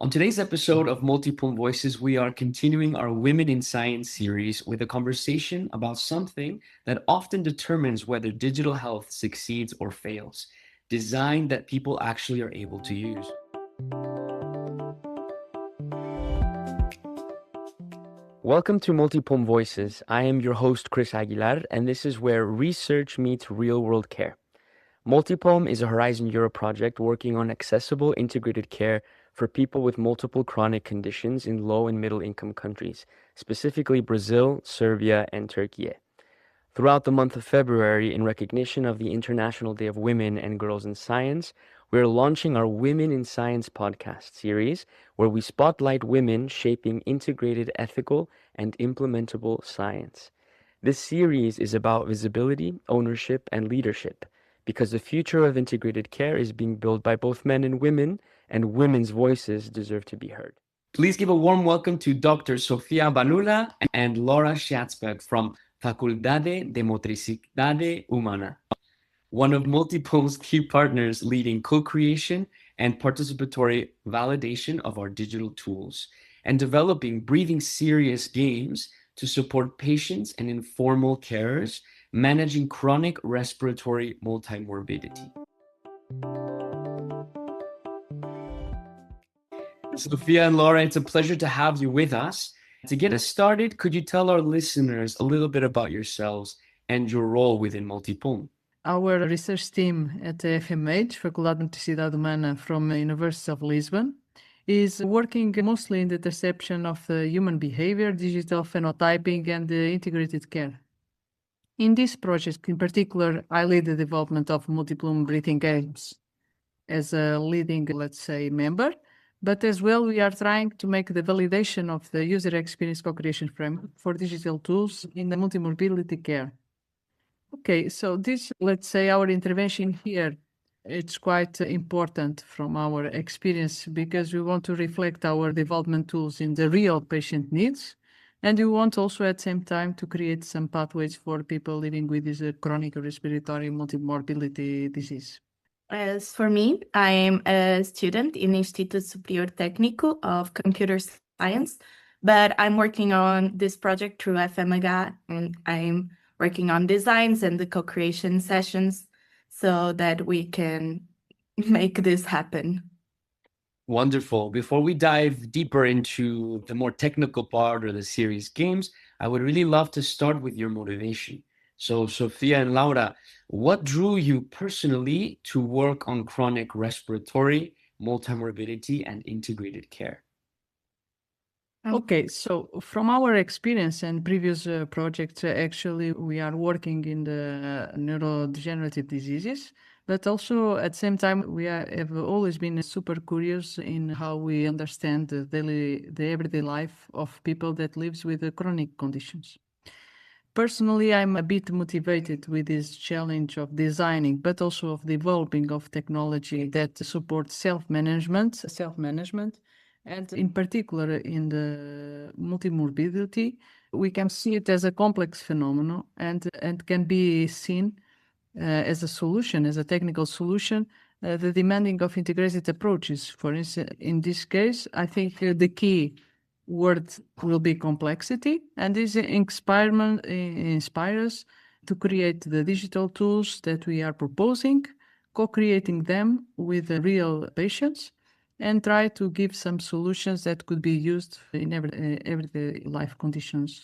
On today's episode of MULTIPULM Voices, we are continuing our Women in Science series with a conversation about something that often determines whether digital health succeeds or fails, design that people actually are able to use. Welcome to MULTIPULM Voices. I am your host, Chris Aguilar, and this is where research meets real-world care. MULTIPULM is a Horizon Europe project working on accessible integrated care for people with multiple chronic conditions in low and middle income countries, specifically Brazil, Serbia, and Turkey. Throughout the month of February, in recognition of the International Day of Women and Girls in Science, we're launching our Women in Science podcast series, where we spotlight women shaping integrated ethical and implementable science. This series is about visibility, ownership, and leadership, because the future of integrated care is being built by both men and women's voices deserve to be heard. Please give a warm welcome to Dr. Sofia Balula and Laura Scherzberg from Faculdade de Motricidade Humana, one of MULTIPULM's key partners leading co-creation and participatory validation of our digital tools, and developing breathing serious games to support patients and informal carers managing chronic respiratory multimorbidity. Sofia and Laura, it's a pleasure to have you with us. To get us started, could you tell our listeners a little bit about yourselves and your role within MULTIPULM? Our research team at the FMH, Faculdade de Motricidade Humana from the University of Lisbon, is working mostly in the interception of human behavior, digital phenotyping, and integrated care. In this project in particular, I lead the development of MULTIPULM breathing games as a leading, member, but as well we are trying to make the validation of the user experience co-creation framework for digital tools in the multimorbidity care. Okay, so this, our intervention here, it's quite important from our experience because we want to reflect our development tools in the real patient needs. And we want also at the same time to create some pathways for people living with this chronic respiratory multimorbidity disease. As for me, I'm a student in Instituto Superior Técnico of Computer Science, but I'm working on this project through FMH, and I'm working on designs and the co-creation sessions so that we can make this happen. Wonderful. Before we dive deeper into the more technical part of the series games, I would really love to start with your motivation. So, Sofia and Laura, what drew you personally to work on chronic respiratory, multimorbidity, and integrated care? Okay, so from our experience and previous projects, actually, we are working in the neurodegenerative diseases, but also at the same time, we have always been super curious in how we understand the everyday life of people that lives with chronic conditions. Personally, I'm a bit motivated with this challenge of designing, but also of developing of technology that supports self-management, and in particular in the multimorbidity, we can see it as a complex phenomenon and can be seen as a solution, as a technical solution, the demanding of integrated approaches. For instance, in this case, I think the key word will be complexity, and this inspires to create the digital tools that we are proposing, co-creating them with the real patients, and try to give some solutions that could be used in everyday life conditions.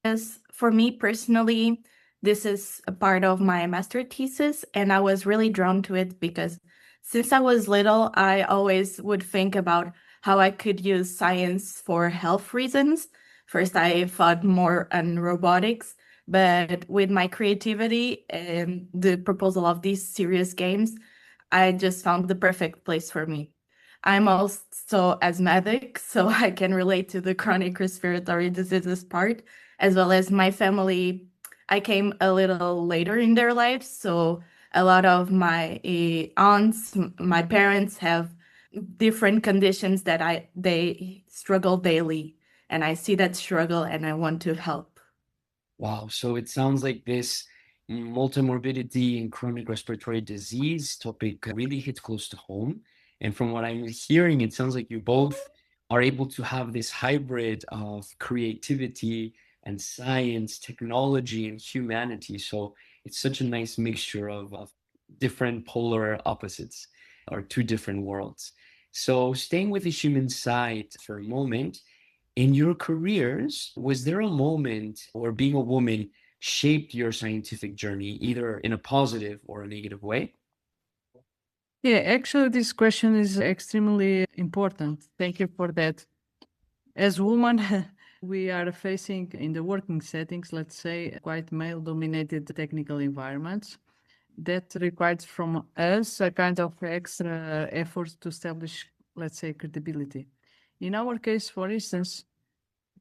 As for me personally, this is a part of my master thesis, and I was really drawn to it because since I was little, I always would think about how I could use science for health reasons. First, I thought more on robotics, but with my creativity and the proposal of these serious games, I just found the perfect place for me. I'm also asthmatic, so I can relate to the chronic respiratory diseases part, as well as my family. I came a little later in their lives, so a lot of my aunts, my parents have different conditions that they struggle daily, and I see that struggle and I want to help. Wow, so it sounds like this multimorbidity and chronic respiratory disease topic really hits close to home. And from what I'm hearing, it sounds like you both are able to have this hybrid of creativity and science, technology, and humanity. So it's such a nice mixture of different polar opposites or two different worlds. So staying with the human side for a moment, in your careers, was there a moment where being a woman shaped your scientific journey, either in a positive or a negative way? Yeah, actually, this question is extremely important. Thank you for that. As women, we are facing in the working settings, let's say, quite male-dominated technical environments. That requires from us a kind of extra effort to establish, let's say, credibility. In our case, for instance,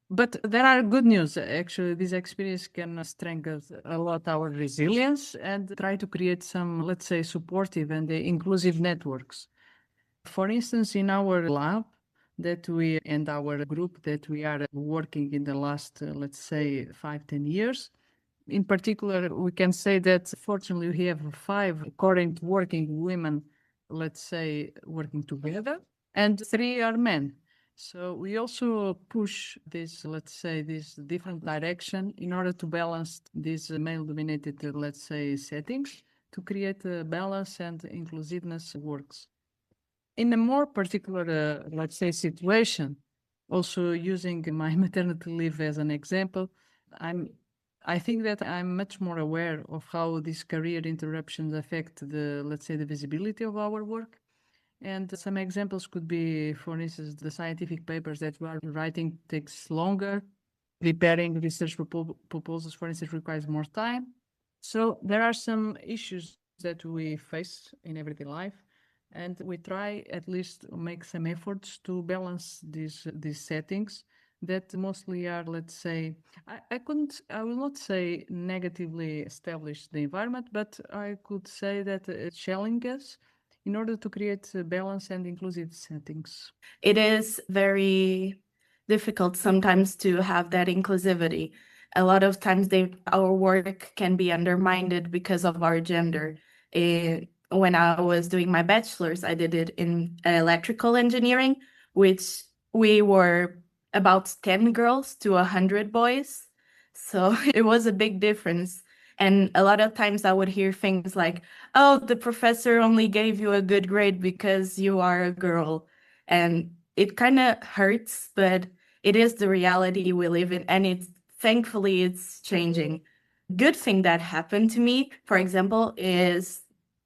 but there are good news. Actually, this experience can strengthen a lot our resilience and try to create some, let's say, supportive and inclusive networks. For instance, in our lab that we and our group that we are working in the last, let's say, 5-10 years, in particular, we can say that fortunately we have 5 current working women, let's say, working together, and 3 are men. So we also push this, let's say, this different direction in order to balance these male-dominated, let's say, settings to create a balance and inclusiveness works. In a more particular, let's say, situation, also using my maternity leave as an example, I think that I'm much more aware of how these career interruptions affect the, let's say, the visibility of our work. And some examples could be, for instance, the scientific papers that we are writing takes longer. Preparing research proposals, for instance, requires more time. So there are some issues that we face in everyday life, and we try at least make some efforts to balance these settings that mostly are, let's say, I will not say negatively establish the environment, but I could say that it challenges in order to create balance and inclusive settings. It is very difficult sometimes to have that inclusivity. A lot of times our work can be undermined because of our gender. When I was doing my bachelor's, I did it in electrical engineering, which we were about 10 girls to 100 boys. So it was a big difference. And a lot of times I would hear things like, oh, the professor only gave you a good grade because you are a girl. And it kind of hurts, but it is the reality we live in. And thankfully it's changing. Good thing that happened to me, for example, is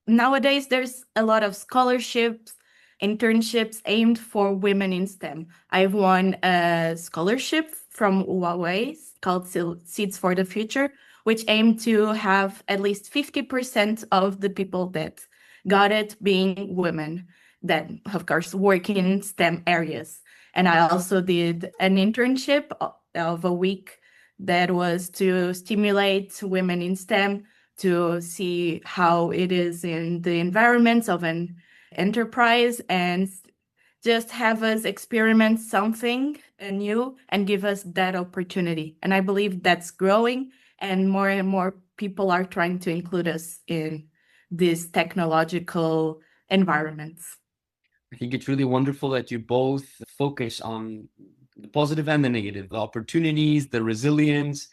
nowadays there's a lot of scholarships, internships aimed for women in STEM. I've won a scholarship from Huawei called Seeds for the Future, which aim to have at least 50% of the people that got it being women that, of course, work in STEM areas. And I also did an internship of a week that was to stimulate women in STEM to see how it is in the environments of an enterprise and just have us experiment something new and give us that opportunity. And I believe that's growing, and more people are trying to include us in these technological environments. I think it's really wonderful that you both focus on the positive and the negative, the opportunities, the resilience,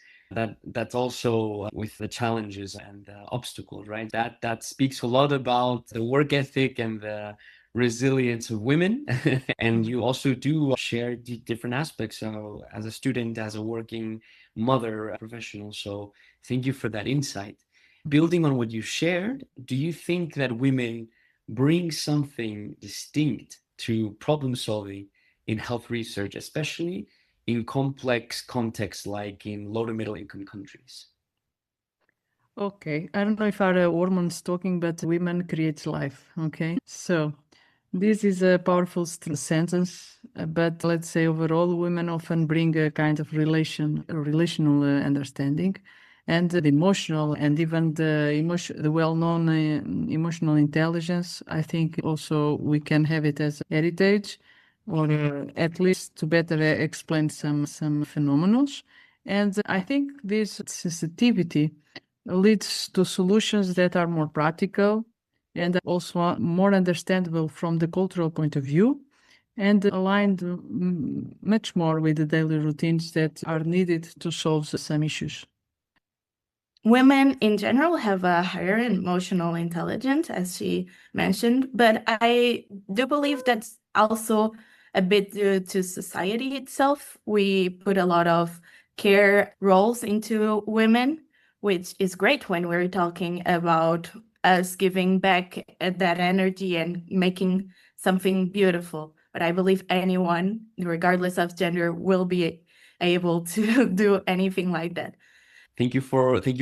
that's also with the challenges and the obstacles, right? That speaks a lot about the work ethic and the resilience of women. And you also do share the different aspects. So as a student, as a working mother, professional. So thank you for that insight. Building on what you shared, do you think that women bring something distinct to problem solving in health research, especially in complex contexts like in low to middle income countries? Okay, I don't know if our woman's talking, but women create life. Okay, so this is a powerful sentence, but let's say overall, women often bring a kind of relational understanding, and the emotional and even the well-known emotional intelligence. I think also we can have it as heritage, or at least to better explain some phenomena. And I think this sensitivity leads to solutions that are more practical and also more understandable from the cultural point of view. and aligned much more with the daily routines that are needed to solve some issues. Women in general have a higher emotional intelligence, as she mentioned, but I do believe that's also a bit due to society itself. We put a lot of care roles into women, which is great when we're talking about us giving back that energy and making something beautiful. But I believe anyone, regardless of gender, will be able to do anything like that. Thank you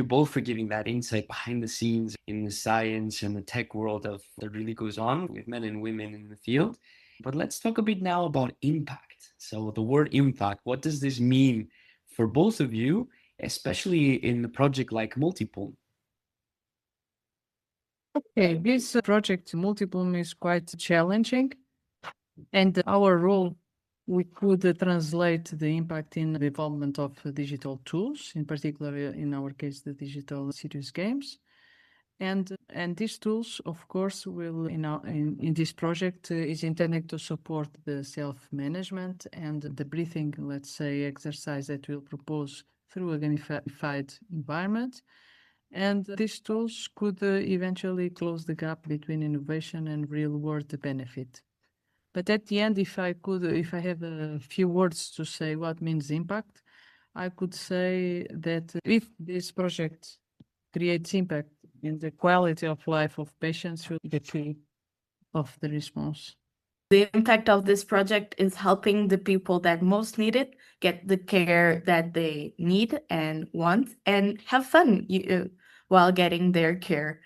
both for giving that insight behind the scenes in the science and the tech world of that really goes on with men and women in the field. But let's talk a bit now about impact. So the word impact, what does this mean for both of you, especially in a project like MULTIPULM? Okay, this project MULTIPULM is quite challenging, and our role, we could translate the impact in the development of digital tools, in particular, in our case, the digital serious games. And these tools, of course, will in this project is intended to support the self-management and the breathing, let's say, exercise that we'll propose through a gamified environment. And these tools could eventually close the gap between innovation and real-world benefit. But at the end, if I have a few words to say what means impact, I could say that if this project creates impact in the quality of life of patients, will be the key of the response. The impact of this project is helping the people that most need it get the care that they need and want and have fun while getting their care.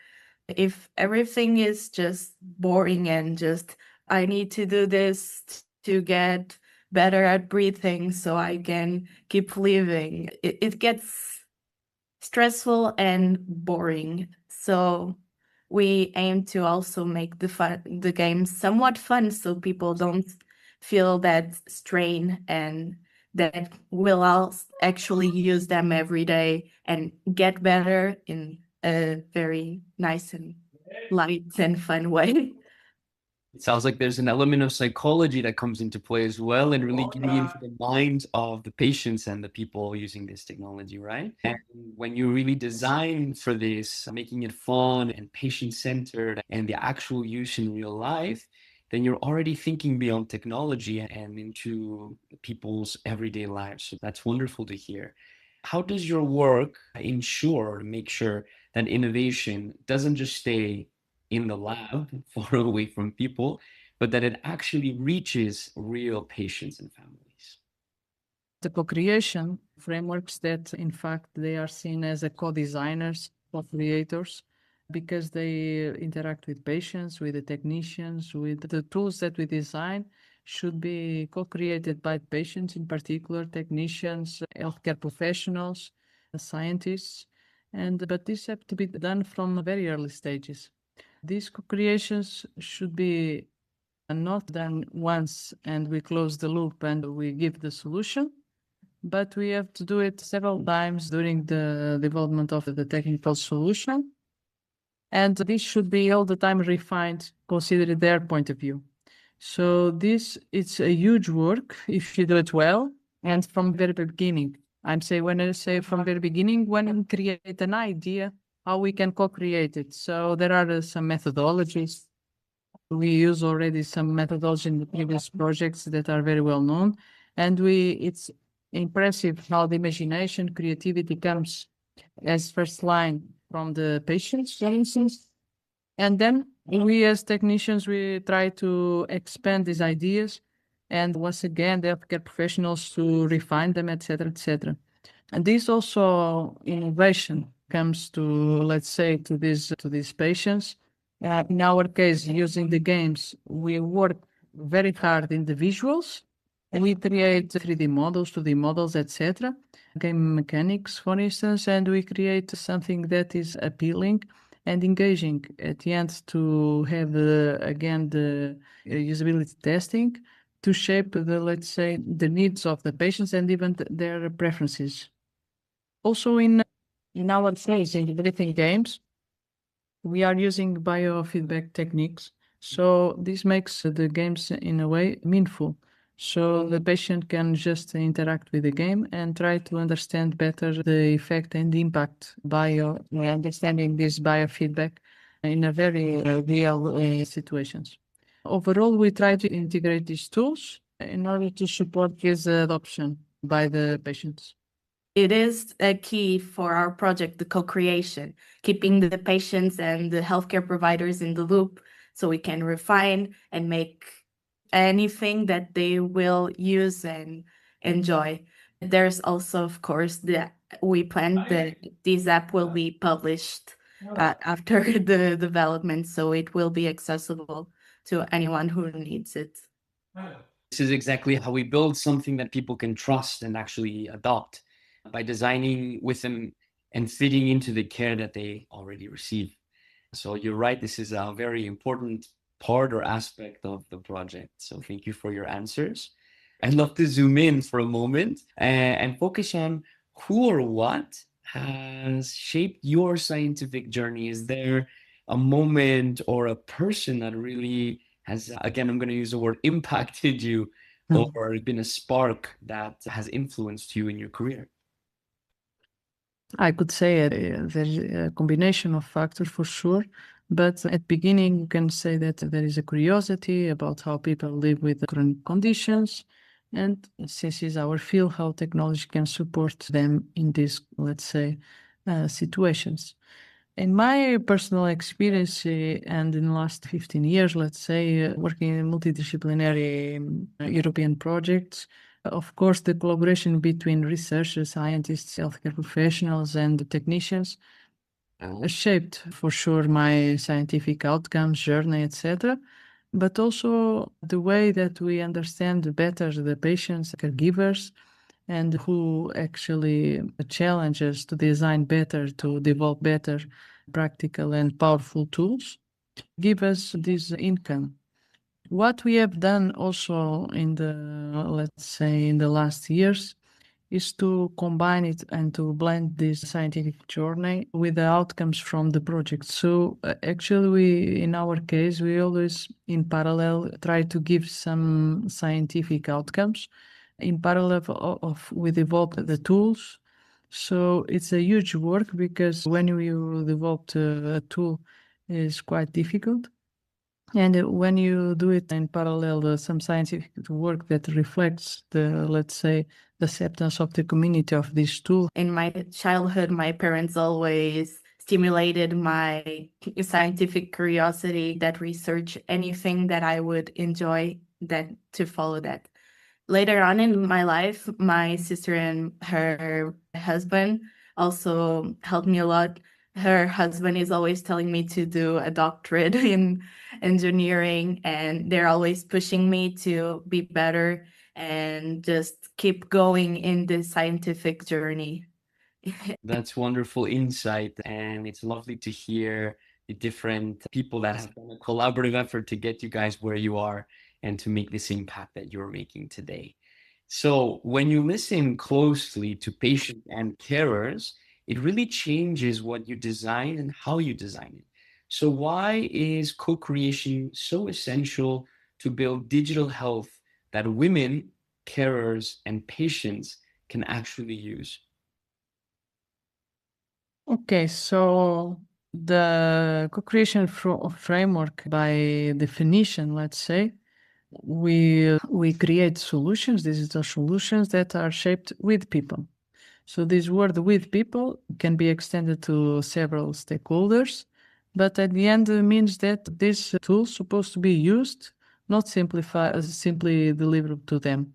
If everything is just boring and just, I need to do this to get better at breathing so I can keep living, it gets stressful and boring. So we aim to also make the game somewhat fun so people don't feel that strain and that will actually use them every day and get better in a very nice and light and fun way. It sounds like there's an element of psychology that comes into play as well, and really getting into the minds of the patients and the people using this technology, right? And when you really design for this, making it fun and patient-centered and the actual use in real life, then you're already thinking beyond technology and into people's everyday lives. So that's wonderful to hear. How does your work make sure that innovation doesn't just stay in the lab, far away from people, but that it actually reaches real patients and families? The co-creation frameworks that, in fact, they are seen as a co-designers, co-creators, because they interact with patients, with the technicians, with the tools that we design should be co-created by patients, in particular, technicians, healthcare professionals, scientists, but this have to be done from very early stages. These co-creations should be not done once and we close the loop and we give the solution, but we have to do it several times during the development of the technical solution. And this should be all the time refined, considering their point of view. So it's a huge work if you do it well and from very beginning. When I say from very beginning, when we create an idea, how we can co-create it. So there are some methodologies. We use already some methodology in the previous projects that are very well known. And it's impressive how the imagination, creativity comes as first line from the patients, for instance. And then we as technicians, we try to expand these ideas. And once again, the healthcare professionals to refine them, etc., etc. And this also innovation comes to, let's say, to these patients. In our case, using the games, we work very hard in the visuals. We create 3D models, 2D models, etc. Game mechanics, for instance, and we create something that is appealing and engaging at the end to have, again, the usability testing to shape let's say, the needs of the patients and even their preferences. Also in our case, in the breathing games, we are using biofeedback techniques So this makes the games in a way meaningful. So the patient can just interact with the game and try to understand better the effect and impact understanding this biofeedback in a very real situations. Overall, we try to integrate these tools in order to support this adoption by the patients. It is a key for our project, the co-creation, keeping the patients and the healthcare providers in the loop so we can refine and make anything that they will use and enjoy. There's also, of course, we plan that this app will be published after the development, so it will be accessible to anyone who needs it. This is exactly how we build something that people can trust and actually adopt, by designing with them and fitting into the care that they already receive. So you're right, this is a very important part or aspect of the project. So thank you for your answers. I'd love to zoom in for a moment and focus on who or what has shaped your scientific journey. Is there a moment or a person that really has, again, I'm going to use the word impacted you, or been a spark that has influenced you in your career? I could say there's a combination of factors for sure, but at beginning you can say that there is a curiosity about how people live with chronic conditions, and since it's our field, how technology can support them in these, let's say, situations. In my personal experience, and in the last 15 years, let's say, working in multidisciplinary European projects, of course, the collaboration between researchers, scientists, healthcare professionals, and the technicians shaped for sure my scientific outcomes, journey, etc. But also the way that we understand better the patients, caregivers, and who actually challenge us to design better, to develop better practical and powerful tools, give us this income. What we have done also in the, let's say, in the last years is to combine it and to blend this scientific journey with the outcomes from the project. So actually we, in our case, we always in parallel try to give some scientific outcomes in parallel of we develop the tools. So it's a huge work because when you develop a tool, it's quite difficult. And when you do it in parallel, some scientific work that reflects the, let's say, the acceptance of the community of this tool. In my childhood, my parents always stimulated my scientific curiosity, that research, anything that I would enjoy, that to follow that. Later on in my life, my sister and her husband also helped me a lot. Her husband is always telling me to do a doctorate in engineering, and they're always pushing me to be better and just keep going in this scientific journey. That's wonderful insight, and it's lovely to hear the different people that have done a collaborative effort to get you guys where you are and to make this impact that you're making today. So when you listen closely to patients and carers, it really changes what you design and how you design it. So why is co-creation so essential to build digital health that women, carers, and patients can actually use? Okay, so the co-creation framework, by definition, let's say, we create solutions, digital solutions that are shaped with people. So this word "with people" can be extended to several stakeholders, but at the end it means that this tool is supposed to be used, not simply delivered to them.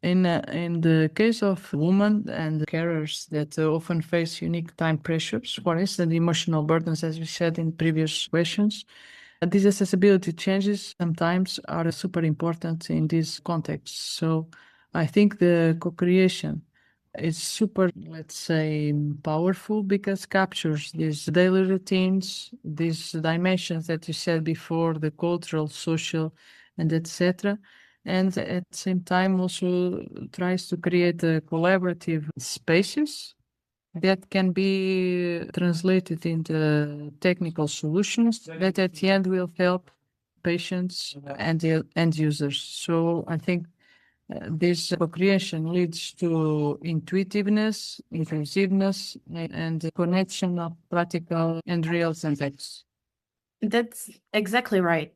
In the case of women and carers that often face unique time pressures, for instance, emotional burdens, as we said in previous questions, these accessibility changes sometimes are super important in this context. So I think the co-creation is super, let's say, powerful because captures these daily routines, these dimensions that you said before, the cultural, social, and etc. And at the same time also tries to create collaborative spaces that can be translated into technical solutions that at the end will help patients and the end users. So I think this co-creation leads to intuitiveness, inclusiveness, and connection of practical and real context. That's exactly right.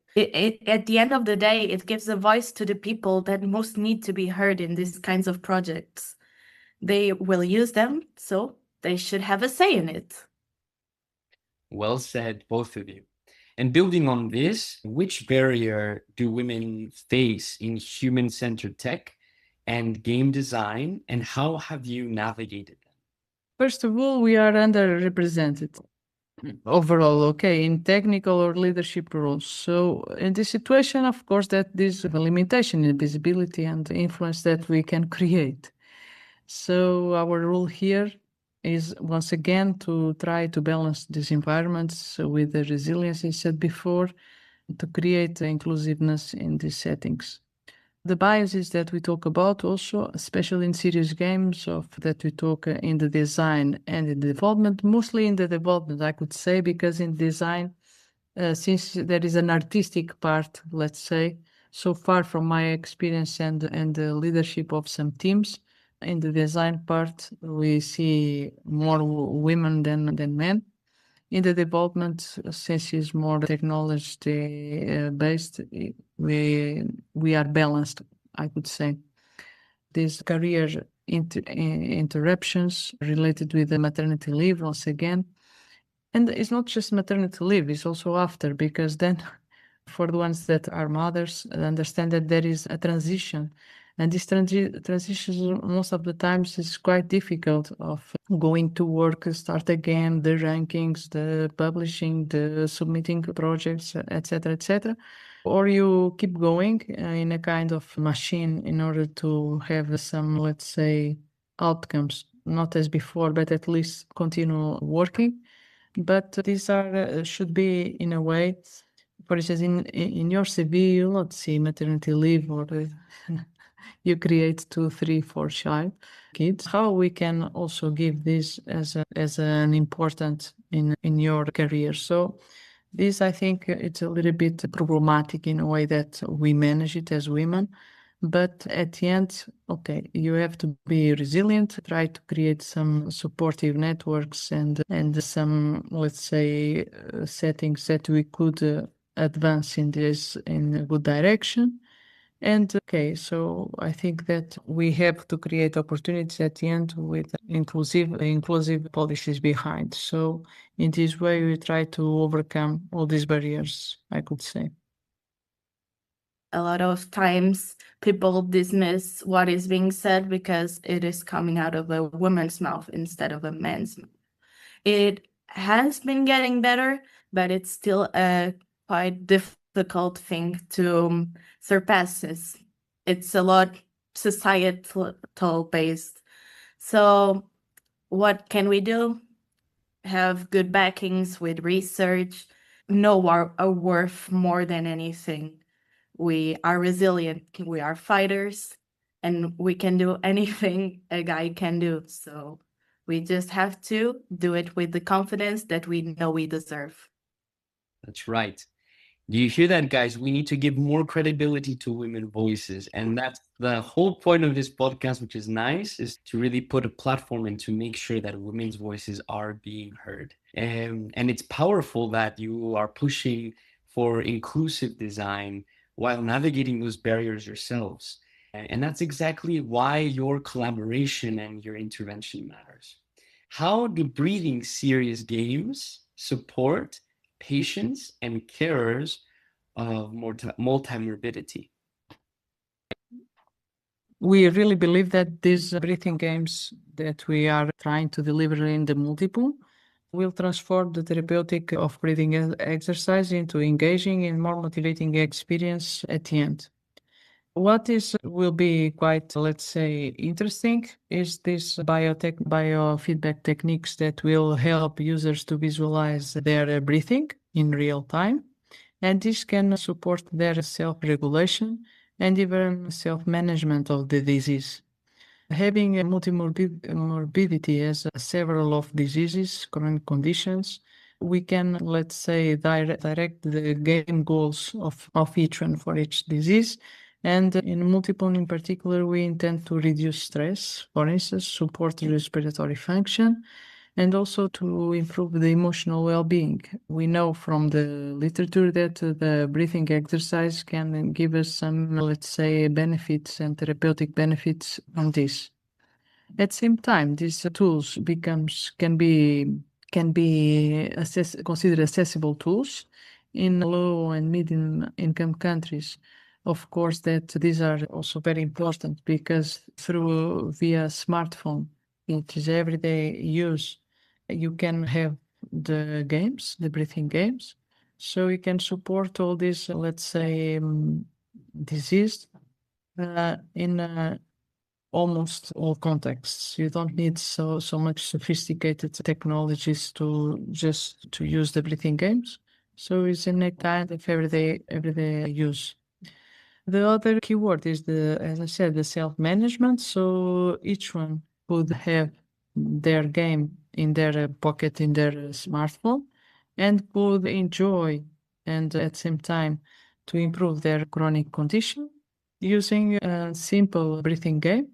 At the end of the day, it gives a voice to the people that most need to be heard in these kinds of projects. They will use them, so they should have a say in it. Well said, both of you. And building on this, which barrier do women face in human-centered tech and game design, and how have you navigated them? First of all, we are underrepresented overall, okay, in technical or leadership roles. So in this situation, of course, that there's a limitation in visibility and influence that we can create. So our role here is once again to try to balance these environments with the resilience I said before, to create inclusiveness in these settings. The biases that we talk about also, especially in serious games that we talk in the design and in the development, mostly in the development, I could say, because in design, since there is an artistic part, let's say, so far from my experience and the leadership of some teams, in the design part, we see more women than men. In the development, since it's more technology based, we are balanced, I could say. These career interruptions related with the maternity leave, once again. And it's not just maternity leave, it's also after, because then for the ones that are mothers, understand that there is a transition. And this transition most of the times is quite difficult of going to work, start again, the rankings, the publishing, the submitting projects, etc., etc. Or you keep going in a kind of machine in order to have some, let's say, outcomes, not as before, but at least continue working. But these are should be in a way, for instance, in your CV, you'll not see maternity leave or you create 2, 3, 4 kids. How we can also give this as an important in your career. So this, I think, it's a little bit problematic in a way that we manage it as women. But at the end, okay, you have to be resilient, try to create some supportive networks and some, let's say, settings that we could advance in this in a good direction. And okay, so I think that we have to create opportunities at the end with inclusive policies behind. So in this way, we try to overcome all these barriers, I could say. A lot of times people dismiss what is being said because it is coming out of a woman's mouth instead of a man's mouth. It has been getting better, but it's still a quite difficult thing to surpass. It's a lot societal based. So what can we do? Have good backings with research, know our worth more than anything. We are resilient, we are fighters, and we can do anything a guy can do. So we just have to do it with the confidence that we know we deserve. That's right. Do you hear that, guys? We need to give more credibility to women voices. And that's the whole point of this podcast, which is nice, is to really put a platform and to make sure that women's voices are being heard. And it's powerful that you are pushing for inclusive design while navigating those barriers yourselves. And that's exactly why your collaboration and your intervention matters. How do breathing serious games support patients and carers of multimorbidity? We really believe that these breathing games that we are trying to deliver in the MULTIPULM will transform the therapeutic of breathing exercise into engaging and more motivating experience at the end. What will be quite, let's say, interesting is this biofeedback techniques that will help users to visualize their breathing in real time. And this can support their self-regulation and even self-management of the disease. Having a multimorbidity as several of diseases, chronic conditions, we can, let's say, direct the game goals of each one for each disease. And in multiple in particular, we intend to reduce stress, for instance, support the respiratory function, and also to improve the emotional well-being. We know from the literature that the breathing exercise can give us some, let's say, benefits and therapeutic benefits on this. At the same time, these tools can be considered accessible tools in low and medium income countries. Of course, that these are also very important because via smartphone, it is everyday use, you can have the games, the breathing games. So you can support all this, let's say, disease in almost all contexts. You don't need so much sophisticated technologies to use the breathing games. So it's in a kind of everyday use. The other keyword is as I said, the self-management. So each one could have their game in their pocket, in their smartphone, and could enjoy and at the same time to improve their chronic condition using a simple breathing game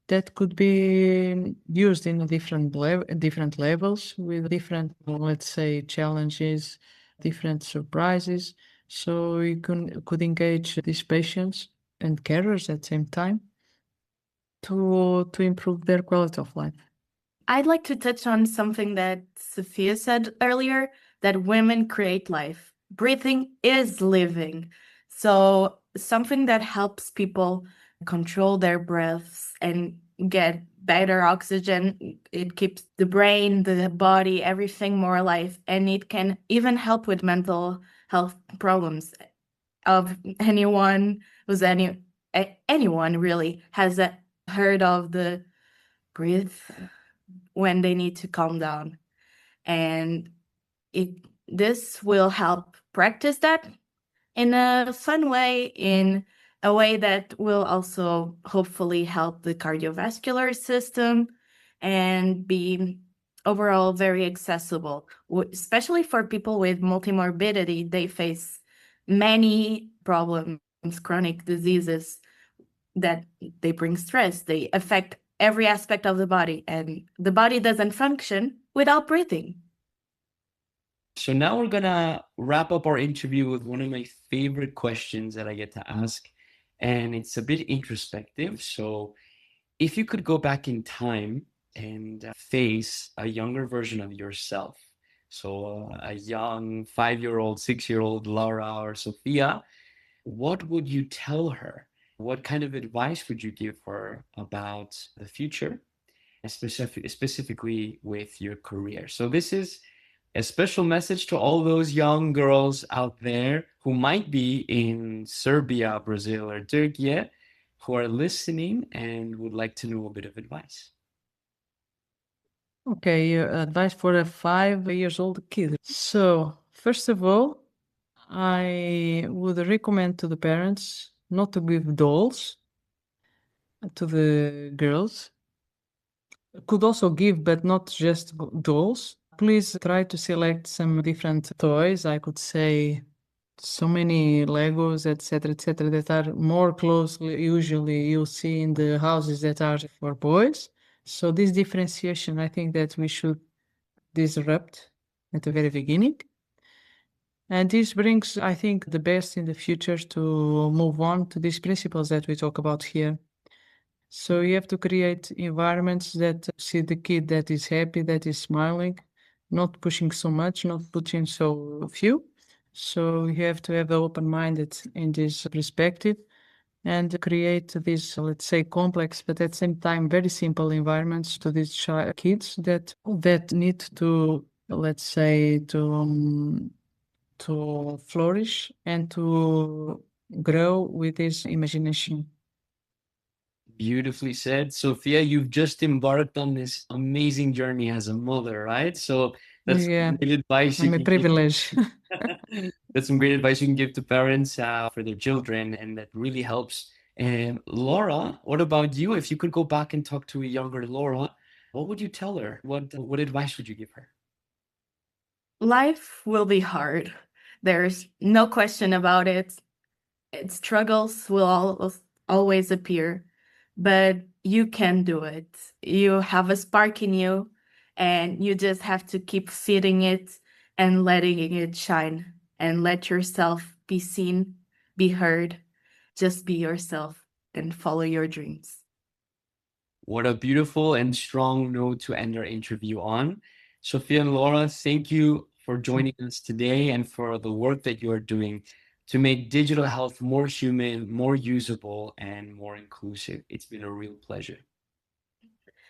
that could be used in different levels with different, let's say, challenges, different surprises. So you could engage these patients and carers at the same time to improve their quality of life. I'd like to touch on something that Sofia said earlier, that women create life. Breathing is living. So something that helps people control their breaths and get better oxygen. It keeps the brain, the body, everything more alive. And it can even help with mental health problems of anyone anyone really has heard of the breathe when they need to calm down. And this will help practice that in a fun way, in a way that will also hopefully help the cardiovascular system and be overall very accessible, especially for people with multimorbidity. They face many problems, chronic diseases that they bring stress. They affect every aspect of the body, and the body doesn't function without breathing. So now we're gonna wrap up our interview with one of my favorite questions that I get to ask, and it's a bit introspective. So if you could go back in time and face a younger version of yourself, so a young 5-year-old, 6-year-old Laura or Sofia, what would you tell her? What kind of advice would you give her about the future, specifically with your career? So this is a special message to all those young girls out there who might be in Serbia, Brazil, or Turkey, who are listening and would like to know a bit of advice. Okay, advice for a 5-year-old kid. So first of all, I would recommend to the parents not to give dolls to the girls. Could also give, but not just dolls. Please try to select some different toys. I could say so many Legos, etc., that are more closely, usually you'll see in the houses that are for boys. So this differentiation, I think that we should disrupt at the very beginning. And this brings, I think, the best in the future to move on to these principles that we talk about here. So you have to create environments that see the kid that is happy, that is smiling, not pushing so much, not pushing so few. So you have to have an open-minded in this perspective and create these, let's say, complex, but at the same time, very simple environments to these kids that need to, let's say, to flourish and to grow with this imagination. Beautifully said. Sofia, you've just embarked on this amazing journey as a mother, right? So that's great advice. I'm a privilege. That's some great advice you can give to parents for their children, and that really helps. And Laura, what about you? If you could go back and talk to a younger Laura, what would you tell her? What advice would you give her? Life will be hard. There's no question about it. Struggles will always appear, but you can do it. You have a spark in you, and you just have to keep feeding it and letting it shine, and let yourself be seen, be heard. Just be yourself and follow your dreams. What a beautiful and strong note to end our interview on. Sofia and Laura, thank you for joining us today and for the work that you are doing to make digital health more human, more usable, and more inclusive. It's been a real pleasure.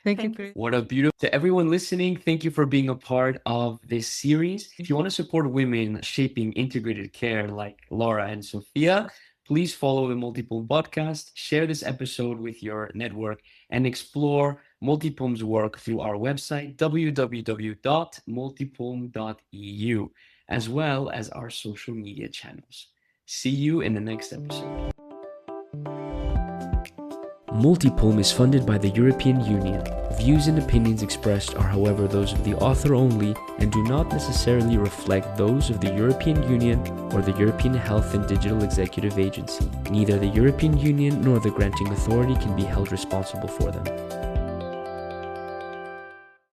Thank you, Chris. What a beautiful, to everyone listening, thank you for being a part of this series. If you want to support women shaping integrated care like Laura and Sofia, please follow the Multipulm podcast, share this episode with your network, and explore Multipulm's work through our website, www.multipulm.eu, as well as our social media channels. See you in the next episode. Multipulm is funded by the European Union. Views and opinions expressed are, however, those of the author only and do not necessarily reflect those of the European Union or the European Health and Digital Executive Agency. Neither the European Union nor the granting authority can be held responsible for them.